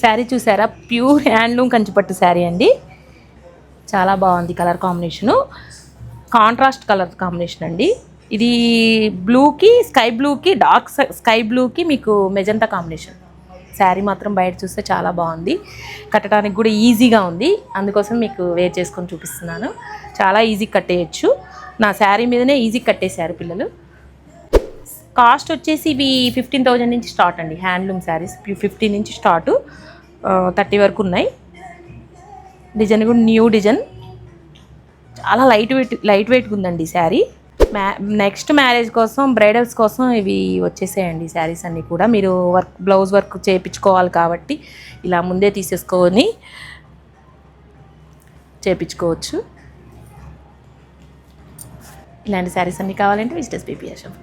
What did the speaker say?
శారీ చూసారా, pure handloom కంచిపట్టు శారీ అండి. చాలా బాగుంది colour combination, contrast colour combination అండి. ఇది బ్లూకి స్కై బ్లూకి డార్క్ స్కై బ్లూకి మీకు మెజంతా కాంబినేషన్. శారీ మాత్రం బయట చూస్తే చాలా బాగుంది, కట్టడానికి కూడా ఈజీగా ఉంది. అందుకోసం మీకు వేర్ చేసుకొని చూపిస్తున్నాను. చాలా ఈజీ కట్టేయచ్చు. నా శారీ మీదనే ఈజీ కట్టేశారు పిల్లలు. కాస్ట్ వచ్చేసి ఇవి 15,000 నుంచి స్టార్ట్ అండి. హ్యాండ్లూమ్ శారీస్ 50 నుంచి స్టార్ట్, 30 వరకు ఉన్నాయి. డిజైన్ కూడా న్యూ డిజైన్, చాలా లైట్ వెయిట్గా ఉందండి శారీ. నెక్స్ట్ మ్యారేజ్ కోసం, బ్రైడల్స్ కోసం ఇవి వచ్చేసేయండి శారీస్ అన్నీ కూడా. మీరు బ్లౌజ్ వర్క్ చేయించుకోవాలి కాబట్టి ఇలా ముందే తీసేసుకొని చేయించుకోవచ్చు. ఇలాంటి శారీస్ అన్నీ కావాలంటే విజిటర్స్ బీపీఆర్ షాప్.